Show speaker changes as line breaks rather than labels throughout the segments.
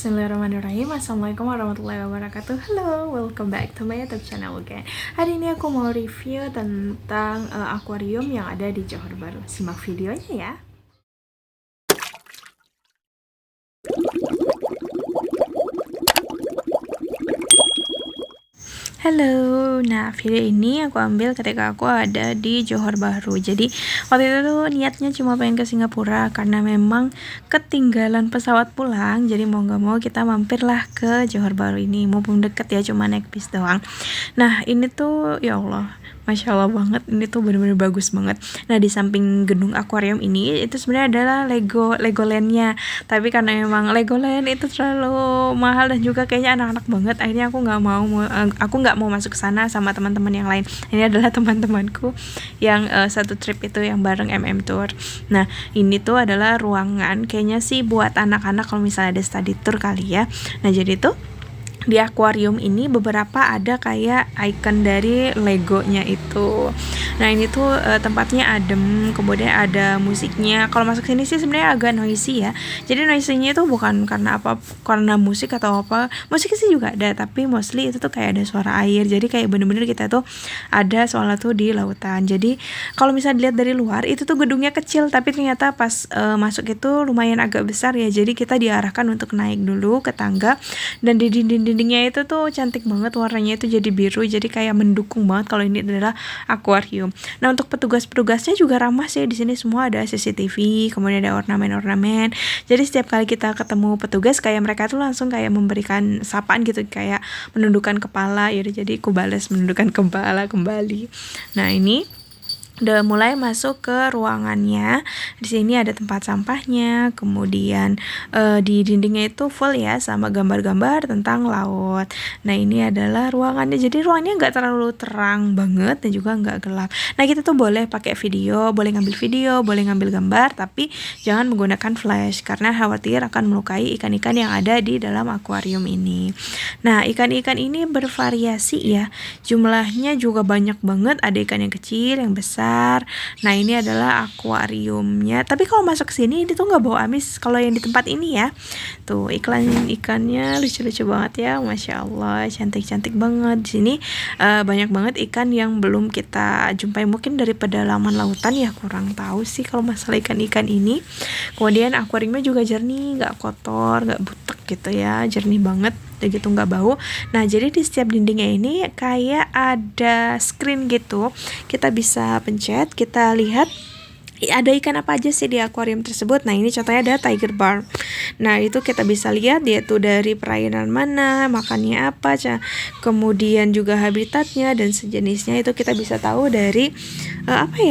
Bismillahirrahmanirrahim. Assalamualaikum warahmatullahi wabarakatuh. Hello, welcome back to my YouTube channel again. Hari ini aku mau review tentang akuarium yang ada di Johor Bahru. Simak videonya ya. Halo, nah video ini aku ambil ketika aku ada di Johor Bahru. Jadi waktu itu tuh niatnya cuma pengen ke Singapura karena memang ketinggalan pesawat pulang. Jadi mau gak mau kita mampirlah ke Johor Bahru ini. Mumpung deket ya, cuma naik bis doang. Nah ini tuh ya Allah, Masya Allah banget, ini tuh bener-bener bagus banget. Nah di samping gedung akuarium ini itu sebenarnya adalah Legoland-nya. Tapi karena memang Legoland itu terlalu mahal dan juga kayaknya anak-anak banget, akhirnya aku nggak mau masuk ke sana sama teman-teman yang lain. Ini adalah teman-temanku yang satu trip itu yang bareng MM Tour. Nah ini tuh adalah ruangan kayaknya sih buat anak-anak kalau misalnya ada study tour kali ya. Nah jadi tuh di akuarium ini beberapa ada kayak icon dari Legonya itu. Nah ini tuh tempatnya adem, kemudian ada musiknya. Kalau masuk sini sih sebenarnya agak noisy ya. Jadi noisy-nya itu bukan karena musik atau apa. Musik sih juga ada, tapi mostly itu tuh kayak ada suara air. Jadi kayak bener-bener kita tuh ada soalnya tuh di lautan. Jadi kalau misalnya dilihat dari luar itu tuh gedungnya kecil, tapi ternyata pas masuk itu lumayan agak besar ya. Jadi kita diarahkan untuk naik dulu ke tangga, dan di dindingnya itu tuh cantik banget, warnanya itu jadi biru, jadi kayak mendukung banget kalau ini adalah akuarium. Nah untuk petugas-petugasnya juga ramah sih, di sini semua ada CCTV, kemudian ada ornamen-ornamen. Jadi setiap kali kita ketemu petugas kayak mereka tuh langsung kayak memberikan sapaan gitu, kayak menundukkan kepala. Yaudah, jadi aku balas menundukkan kepala kembali. Nah ini udah mulai masuk ke ruangannya. Di sini ada tempat sampahnya, kemudian di dindingnya itu full ya sama gambar-gambar tentang laut. Nah ini adalah ruangannya. Jadi ruangannya nggak terlalu terang banget dan juga nggak gelap. Nah kita tuh boleh pakai video, boleh ngambil video, boleh ngambil gambar, tapi jangan menggunakan flash karena khawatir akan melukai ikan-ikan yang ada di dalam akuarium ini. Nah ikan-ikan ini bervariasi ya, jumlahnya juga banyak banget. Ada ikan yang kecil, yang besar. Nah ini adalah akuariumnya. Tapi kalau masuk ke sini ini tuh nggak bau amis kalau yang di tempat ini ya. Tuh iklan ikannya lucu-lucu banget ya, Masya Allah, cantik-cantik banget. Di sini banyak banget ikan yang belum kita jumpai, mungkin dari pedalaman lautan ya, kurang tahu sih kalau masalah ikan-ikan ini. Kemudian akuariumnya juga jernih, nggak kotor, nggak butek gitu ya, jernih banget, udah gitu nggak bau. Nah jadi di setiap dindingnya ini kayak ada screen gitu, kita bisa pencet, kita lihat ada ikan apa aja sih di akuarium tersebut. Nah ini contohnya ada tiger barb. Nah itu kita bisa lihat dia tuh dari perairan mana, makannya apa, kemudian juga habitatnya dan sejenisnya. Itu kita bisa tahu dari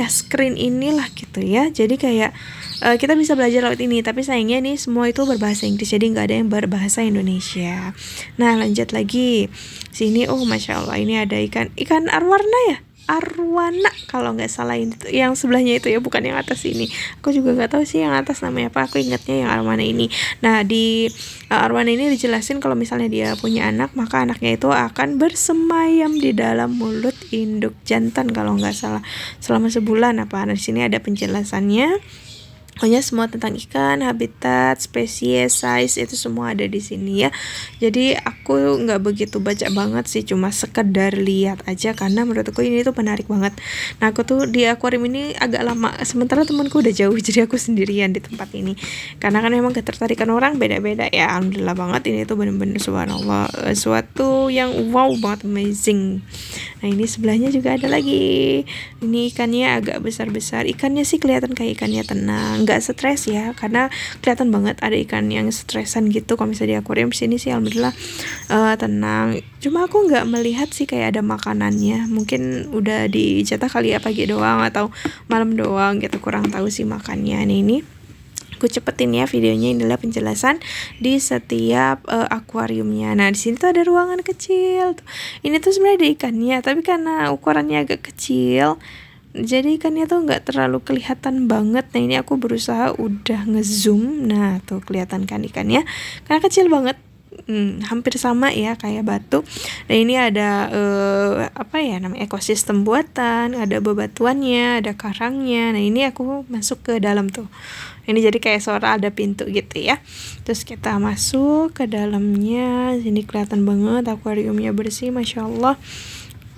screen inilah gitu ya. Jadi kayak kita bisa belajar laut ini, tapi sayangnya nih semua itu berbahasa Inggris, jadi nggak ada yang berbahasa Indonesia. Nah lanjut lagi sini, Masya Allah, ini ada ikan arwana ya, arwana kalau nggak salah, ini tuh yang sebelahnya itu ya, bukan yang atas ini. Aku juga nggak tahu sih yang atas namanya apa, aku ingatnya yang arwana ini. Nah di arwana ini dijelasin kalau misalnya dia punya anak, maka anaknya itu akan bersemayam di dalam mulut induk jantan kalau nggak salah selama sebulan apa. Nah di sini ada penjelasannya. Pokoknya semua tentang ikan, habitat, spesies, size, itu semua ada di sini ya. Jadi aku nggak begitu baca banget sih, cuma sekedar lihat aja karena menurutku ini tuh menarik banget. Nah aku tuh di akuarium ini agak lama, sementara temanku udah jauh, jadi aku sendirian di tempat ini. Karena kan memang ketertarikan orang beda-beda ya. Alhamdulillah banget, ini tuh bener-bener subhanallah, suatu yang wow banget, amazing. Nah ini sebelahnya juga ada lagi. Ini ikannya agak besar-besar. Ikannya sih kelihatan kayak ikannya tenang, nggak stres ya, karena kelihatan banget ada ikan yang stresan gitu. Kalau misalnya di akuarium sini sih alhamdulillah tenang. Cuma aku nggak melihat sih kayak ada makanannya. Mungkin udah dijatah kali ya, pagi doang atau malam doang gitu, kurang tahu sih makannya. Nah ini aku cepetin ya videonya, inilah penjelasan di setiap akuariumnya. Nah di sini tuh ada ruangan kecil tuh. Ini tuh sebenarnya ada ikannya, tapi karena ukurannya agak kecil, jadi ikannya tuh nggak terlalu kelihatan banget. Nah ini aku berusaha udah ngezoom, nah tuh kelihatan kan ikannya, karena kecil banget, hampir sama ya kayak batu. Nah ini ada namanya ekosistem buatan, ada bebatuannya, ada karangnya. Nah ini aku masuk ke dalam tuh. Ini jadi kayak seolah ada pintu gitu ya. Terus kita masuk ke dalamnya. Sini kelihatan banget akuariumnya bersih, masya Allah.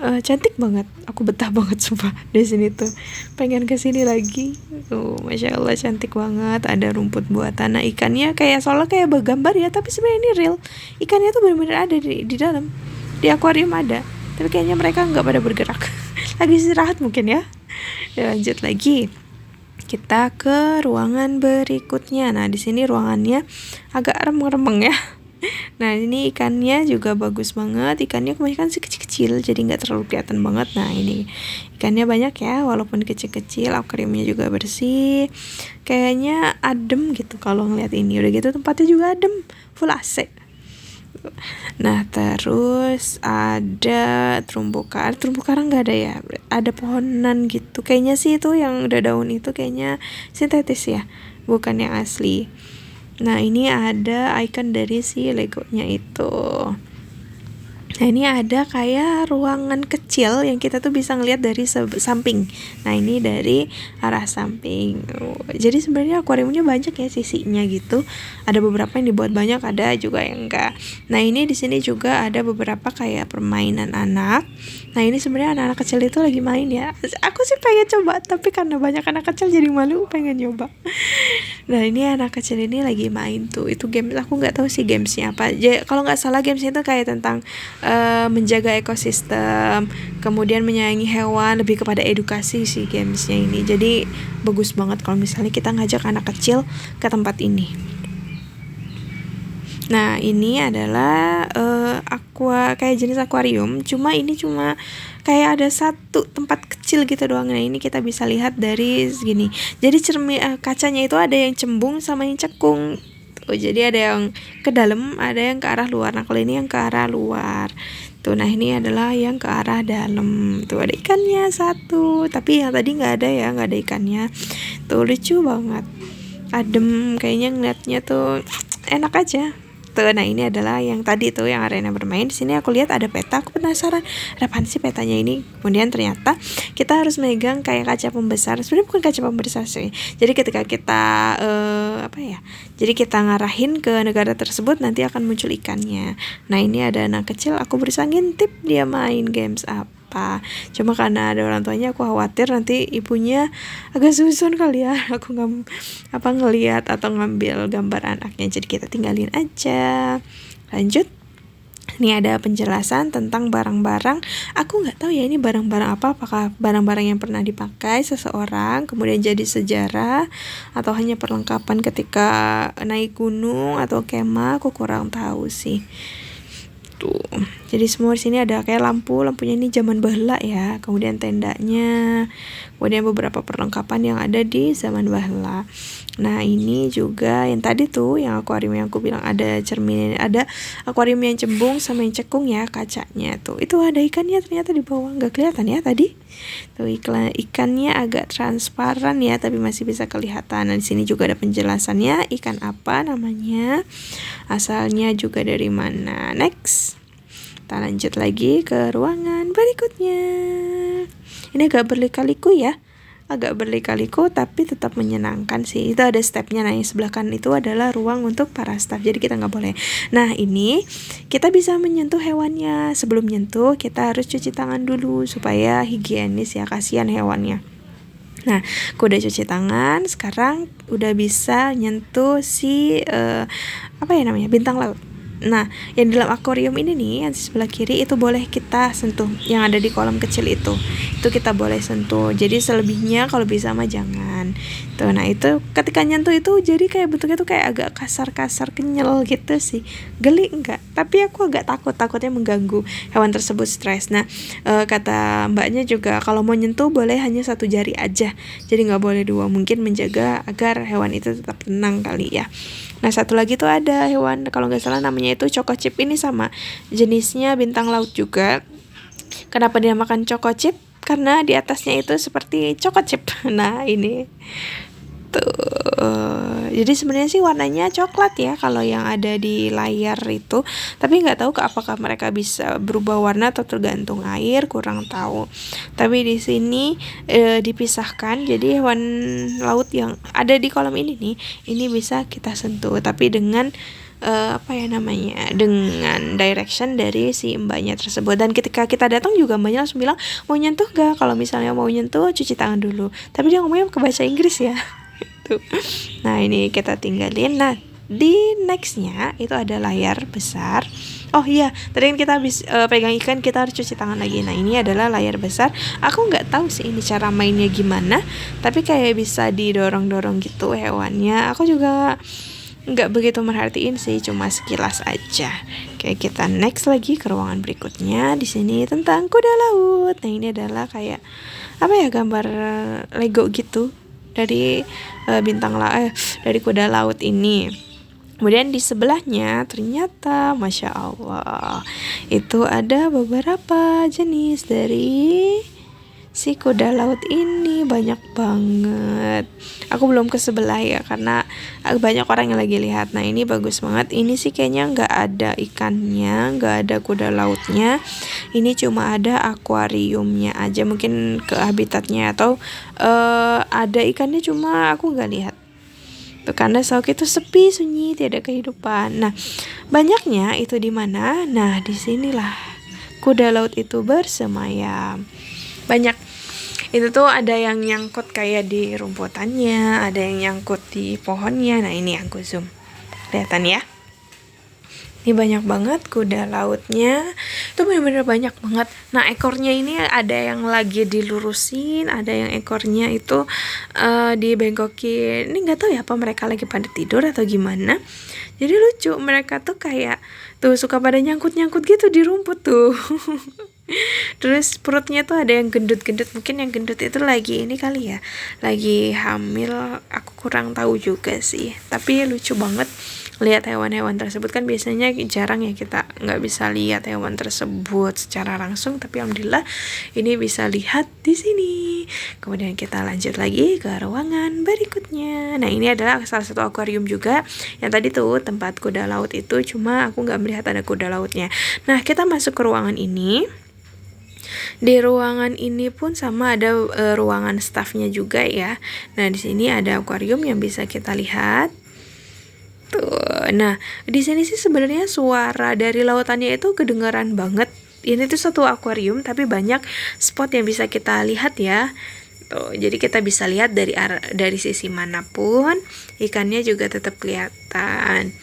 Cantik banget, aku betah banget sumpah di sini tuh, pengen kesini lagi. Masya Allah cantik banget, ada rumput buatan. Nah ikannya kayak seolah kayak bergambar ya, tapi sebenarnya ini real, ikannya tuh benar-benar ada di dalam, di akuarium ada, tapi kayaknya mereka nggak pada bergerak lagi istirahat mungkin ya. Lanjut lagi, kita ke ruangan berikutnya. Nah di sini ruangannya agak remeng-remeng ya. Nah ini ikannya juga bagus banget. Ikannya kebanyakan sih kecil-kecil, jadi nggak terlalu kelihatan banget. Nah ini ikannya banyak ya, walaupun kecil-kecil. Akuariumnya juga bersih, kayaknya adem gitu kalau ngeliat ini. Udah gitu tempatnya juga adem, full AC. Nah terus ada terumbu karang nggak ada ya, ada pohonan gitu kayaknya sih. Itu yang udah daun itu kayaknya sintetis ya, bukan yang asli. Nah ini ada icon dari si Legonya itu. Nah ini ada kayak ruangan kecil yang kita tuh bisa ngeliat dari samping. Nah ini dari arah samping. Jadi sebenarnya akuariumnya banyak ya sisinya gitu. Ada beberapa yang dibuat banyak, ada juga yang enggak. Nah ini di sini juga ada beberapa kayak permainan anak. Nah ini sebenarnya anak-anak kecil itu lagi main ya. Aku sih pengen coba, tapi karena banyak anak kecil jadi malu pengen nyoba. Nah ini anak kecil ini lagi main tuh. Itu game, aku nggak tahu sih gamesnya apa. Kalau nggak salah gamesnya itu kayak tentang menjaga ekosistem, kemudian menyayangi hewan, lebih kepada edukasi sih gamesnya ini. Jadi bagus banget kalau misalnya kita ngajak anak kecil ke tempat ini. Nah ini adalah kayak jenis akuarium, cuma ini cuma kayak ada satu tempat kecil gitu doang. Nah ini kita bisa lihat dari segini. Jadi kacanya itu ada yang cembung sama yang cekung. Jadi ada yang ke dalam, ada yang ke arah luar. Nah kalau ini yang ke arah luar tuh. Nah ini adalah yang ke arah dalam. Tuh ada ikannya satu, tapi yang tadi nggak ada ya, nggak ada ikannya. Tuh lucu banget, adem kayaknya ngeliatnya tuh, enak aja. Tuh, nah ini adalah yang tadi tuh yang arena bermain. Di sini aku lihat ada peta, aku penasaran apaan sih petanya ini. Kemudian ternyata kita harus megang kayak kaca pembesar. Sebenarnya bukan kaca pembesar sih. Jadi ketika kita jadi kita ngarahin ke negara tersebut nanti akan muncul ikannya. Nah ini ada anak kecil, aku berusaha ngintip dia main games apa. Cuma karena ada orang tuanya aku khawatir nanti ibunya agak susun kali ya, aku ngelihat atau ngambil gambar anaknya, jadi kita tinggalin aja. Lanjut, ini ada penjelasan tentang barang-barang. Aku nggak tahu ya ini barang-barang apa, apakah barang-barang yang pernah dipakai seseorang kemudian jadi sejarah, atau hanya perlengkapan ketika naik gunung atau kemah, aku kurang tahu sih. Jadi semua di sini ada kayak lampunya ini zaman baheula ya, kemudian tendanya, kemudian beberapa perlengkapan yang ada di zaman baheula. Nah ini juga yang tadi tuh yang akuarium yang aku bilang ada cermin, ada akuarium yang cembung sama yang cekung ya kacanya tuh. Itu ada ikannya ternyata di bawah, nggak kelihatan ya tadi. Tuh ikannya agak transparan ya, tapi masih bisa kelihatan. Nah di sini juga ada penjelasannya, ikan apa namanya, asalnya juga dari mana. Next, kita lanjut lagi ke ruangan berikutnya. Ini agak berliku-liku ya, agak berliku-liku tapi tetap menyenangkan sih. Itu ada stepnya. Nah yang sebelah kanan itu adalah ruang untuk para staff, jadi kita nggak boleh. Nah ini kita bisa menyentuh hewannya. Sebelum nyentuh kita harus cuci tangan dulu supaya higienis ya, kasihan hewannya. Nah aku udah cuci tangan, sekarang udah bisa nyentuh si bintang laut. Nah yang di dalam akuarium ini nih, yang di sebelah kiri itu boleh kita sentuh, yang ada di kolam kecil itu kita boleh sentuh. Jadi selebihnya kalau bisa mah jangan tuh. Nah itu ketika nyentuh itu jadi kayak bentuknya tuh kayak agak kasar-kasar, kenyal gitu sih. Geli enggak, tapi aku agak takutnya mengganggu hewan tersebut stres. Nah kata mbaknya juga kalau mau nyentuh boleh hanya satu jari aja, jadi nggak boleh dua, mungkin menjaga agar hewan itu tetap tenang kali ya. Nah satu lagi tuh ada hewan, kalau nggak salah namanya itu choco chip. Ini sama jenisnya bintang laut juga. Kenapa dia makan choco chip? Karena di atasnya itu seperti choco chip. Nah ini Tuh. Jadi sebenarnya sih warnanya coklat ya kalau yang ada di layar itu. Tapi nggak tahu apakah mereka bisa berubah warna atau tergantung air, kurang tahu. Tapi di sini dipisahkan. Jadi hewan laut yang ada di kolam ini nih, ini bisa kita sentuh. Tapi dengan dengan direction dari si mbaknya tersebut. Dan ketika kita datang juga mbaknya langsung bilang, mau nyentuh gak? Kalau misalnya mau nyentuh, cuci tangan dulu. Tapi dia ngomongnya ke bahasa Inggris ya. Tuh. Nah ini kita tinggalin. Nah di nextnya itu ada layar besar. Oh iya, tadi kan kita habis pegang ikan, kita harus cuci tangan lagi. Nah ini adalah layar besar. Aku nggak tahu sih ini cara mainnya gimana, tapi kayak bisa didorong-dorong gitu hewannya. Aku juga nggak begitu merhatiin sih, cuma sekilas aja. Kayak kita next lagi ke ruangan berikutnya. Di sini tentang kuda laut. Nah ini adalah kayak gambar Lego gitu dari dari kuda laut ini. Kemudian di sebelahnya ternyata Masya Allah itu ada beberapa jenis dari si kuda laut ini, banyak banget. Aku belum ke sebelah ya karena banyak orang yang lagi lihat. Nah ini bagus banget. Ini sih kayaknya nggak ada ikannya, nggak ada kuda lautnya. Ini cuma ada akuariumnya aja, mungkin ke habitatnya atau ada ikannya cuma aku nggak lihat. Tuh, karena Sauk itu sepi, sunyi, tiada kehidupan. Nah banyaknya itu di mana? Nah disinilah kuda laut itu bersemayam. Banyak itu tuh, ada yang nyangkut kayak di rumputannya, ada yang nyangkut di pohonnya. Nah ini aku zoom, kelihatan ya, ini banyak banget kuda lautnya, itu benar-benar banyak banget. Nah ekornya ini ada yang lagi dilurusin, ada yang ekornya itu dibengkokin. Ini nggak tahu ya apa mereka lagi pada tidur atau gimana. Jadi lucu, mereka tuh kayak tuh suka pada nyangkut-nyangkut gitu di rumput tuh. Terus perutnya tuh ada yang gendut-gendut, mungkin yang gendut itu lagi ini kali ya, lagi hamil, aku kurang tahu juga sih. Tapi lucu banget lihat hewan-hewan tersebut, kan biasanya jarang ya kita nggak bisa lihat hewan tersebut secara langsung, tapi alhamdulillah ini bisa lihat di sini. Kemudian kita lanjut lagi ke ruangan berikutnya. Nah ini adalah salah satu akuarium juga, yang tadi tuh tempat kuda laut itu, cuma aku nggak melihat ada kuda lautnya. Nah kita masuk ke ruangan ini. Di ruangan ini pun sama ada ruangan staffnya juga ya. Nah di sini ada akuarium yang bisa kita lihat. Tuh. Nah di sini sih sebenarnya suara dari lautannya itu kedengaran banget. Ini tuh satu akuarium tapi banyak spot yang bisa kita lihat ya. Tuh, jadi kita bisa lihat dari sisi manapun, ikannya juga tetap kelihatan.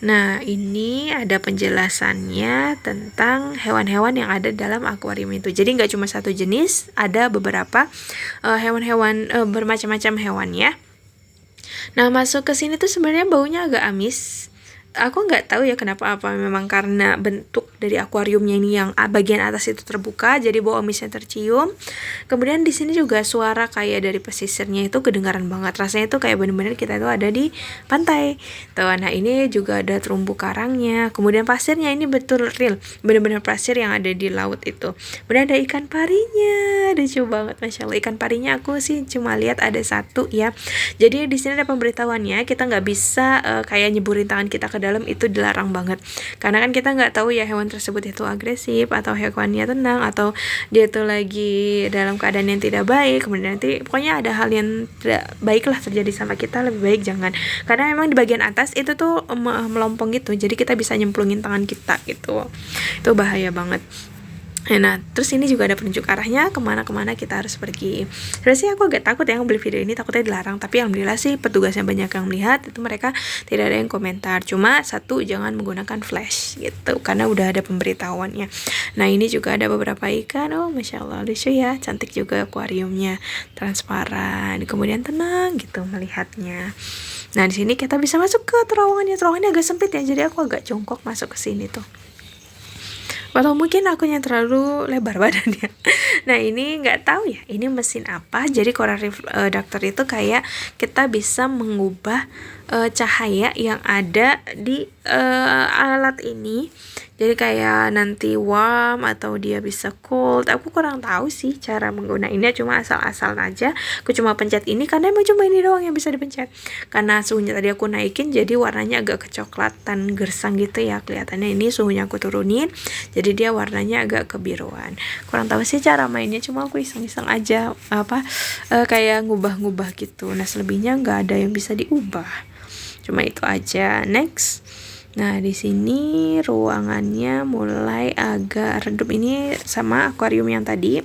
Nah, ini ada penjelasannya tentang hewan-hewan yang ada dalam akuarium itu. Jadi nggak cuma satu jenis, ada beberapa hewan-hewan bermacam-macam hewan ya. Nah, masuk ke sini tuh sebenarnya baunya agak amis. Aku nggak tahu ya kenapa, apa memang karena bentuk dari akuariumnya ini yang bagian atas itu terbuka, jadi bau amisnya tercium. Kemudian di sini juga suara kayak dari pesisirnya itu kedengaran banget, rasanya itu kayak bener-bener kita tuh ada di pantai. Tuh, nah ini juga ada terumbu karangnya. Kemudian pasirnya ini betul real, bener-bener pasir yang ada di laut itu. Kemudian ada ikan parinya, lucu banget, masya Allah. Ikan parinya aku sih cuma lihat ada satu ya. Jadi di sini ada pemberitahuannya, kita nggak bisa kayak nyeburin tangan kita ke dalam, itu dilarang banget. Karena kan kita nggak tahu ya hewan tersebut itu agresif atau hewannya tenang atau dia tuh lagi dalam keadaan yang tidak baik. Kemudian nanti pokoknya ada hal yang tidak baik lah terjadi sama kita, lebih baik jangan. Karena memang di bagian atas itu tuh melompong gitu, jadi kita bisa nyemplungin tangan kita gitu. Itu bahaya banget. Nah, terus ini juga ada penunjuk arahnya kemana-kemana kita harus pergi. Sebenarnya aku agak takut ya ngambil video ini, takutnya dilarang. Tapi alhamdulillah sih petugasnya banyak yang melihat, itu mereka tidak ada yang komentar. Cuma satu, jangan menggunakan flash gitu, karena udah ada pemberitahuannya. Nah ini juga ada beberapa ikan, oh masya Allah lucu ya, cantik juga akuariumnya, transparan, kemudian tenang gitu melihatnya. Nah di sini kita bisa masuk ke terowongannya. Terowongannya agak sempit ya, jadi aku agak jongkok masuk ke sini tuh. Atau mungkin aku yang terlalu lebar badannya. Nah ini nggak tahu ya, ini mesin apa. Jadi Coral Refractor itu kayak kita bisa mengubah cahaya yang ada di alat ini. Jadi kayak nanti warm atau dia bisa cold. Aku kurang tahu sih cara menggunainnya, cuma asal-asal aja. Aku cuma pencet ini karena emang cuma ini doang yang bisa dipencet. Karena suhunya tadi aku naikin jadi warnanya agak kecoklatan gersang gitu ya kelihatannya. Ini suhunya aku turunin jadi dia warnanya agak kebiruan. Kurang tahu sih cara mainnya, cuma aku iseng-iseng aja kayak ngubah-ngubah gitu. Nah, selebihnya nggak ada yang bisa diubah. Cuma itu aja. Next. Nah, di sini ruangannya mulai agak redup, ini sama akuarium yang tadi.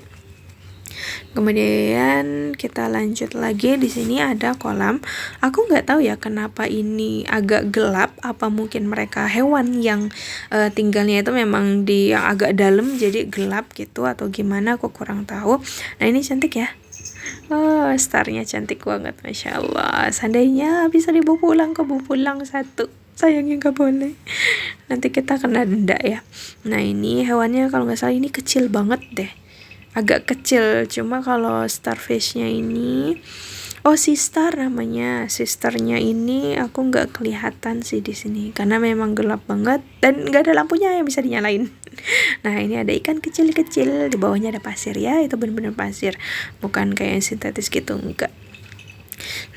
Kemudian kita lanjut lagi, di sini ada kolam. Aku nggak tahu ya kenapa ini agak gelap, apa mungkin mereka hewan yang tinggalnya itu memang di yang agak dalam jadi gelap gitu atau gimana, aku kurang tahu. Nah, ini cantik ya. Oh, starnya cantik banget, Masya Allah. Seandainya bisa dibawa pulang, bawa pulang satu. Sayangnya nggak boleh. Nanti kita kena denda ya. Nah, ini hewannya kalau nggak salah ini kecil banget deh. Agak kecil. Cuma kalau starfishnya ini, oh, sister namanya. Sisternya ini aku nggak kelihatan sih di sini karena memang gelap banget dan nggak ada lampunya yang bisa dinyalain. Nah, ini ada ikan kecil-kecil, di bawahnya ada pasir ya, itu benar-benar pasir, bukan kayak yang sintetis gitu, enggak.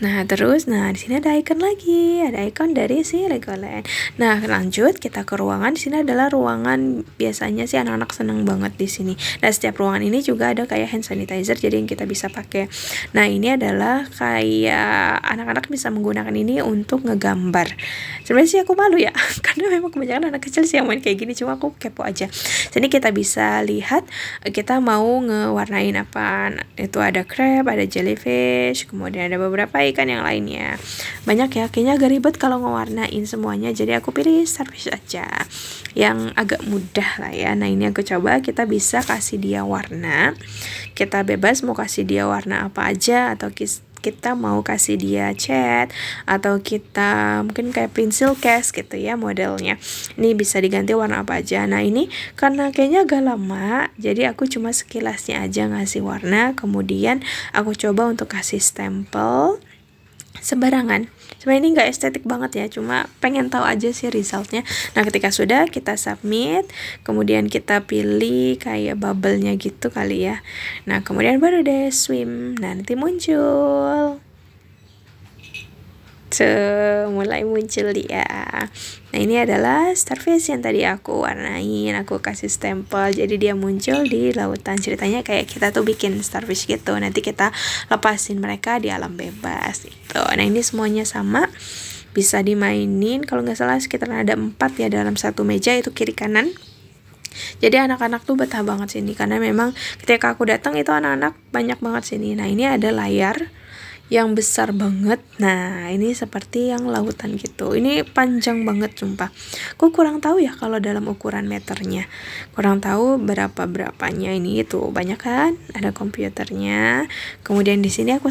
Nah, terus di sini ada icon lagi, ada icon dari si Legoland. Nah, lanjut kita ke ruangan. Di sini adalah ruangan biasanya sih anak-anak seneng banget di sini. Nah, setiap ruangan ini juga ada kayak hand sanitizer jadi yang kita bisa pakai. Nah, ini adalah kayak anak-anak bisa menggunakan ini untuk ngegambar. Sebenarnya sih aku malu ya karena memang kebanyakan anak kecil sih yang main kayak gini, cuma aku kepo aja. Sini kita bisa lihat kita mau ngewarnain apa. Itu ada crab, ada jellyfish, kemudian ada beberapa ikan yang lainnya. Banyak ya, kayaknya agak ribet kalau ngewarnain semuanya, jadi aku pilih starfish aja yang agak mudah lah ya. Nah, ini aku coba, kita bisa kasih dia warna, kita bebas mau kasih dia warna apa aja, atau kita mau kasih dia cat, atau kita mungkin kayak pencil case gitu ya modelnya. Ini bisa diganti warna apa aja. Nah, ini karena kayaknya agak lama, jadi aku cuma sekilasnya aja ngasih warna, kemudian aku coba untuk kasih stempel sembarangan. Sebenarnya ini nggak estetik banget ya, cuma pengen tahu aja sih resultnya. Nah, ketika sudah kita submit, kemudian kita pilih kayak bubble-nya gitu kali ya. Nah, kemudian baru deh swim. Nah, nanti muncul. Mulai muncul dia. Nah, ini adalah starfish yang tadi aku warnain, aku kasih stempel, jadi dia muncul di lautan. Ceritanya kayak kita tuh bikin starfish gitu, nanti kita lepasin mereka di alam bebas gitu. Nah, ini semuanya sama, bisa dimainin. Kalau nggak salah sekitar ada 4 ya dalam satu meja, itu kiri kanan. Jadi anak-anak tuh betah banget sini karena memang ketika aku datang itu anak-anak banyak banget sini. Nah, ini ada layar yang besar banget. Nah, ini seperti yang lautan gitu. Ini panjang banget sumpah. Aku kurang tahu ya kalau dalam ukuran meternya. Kurang tahu berapanya ini itu. Banyak kan? Ada komputernya. Kemudian di sini aku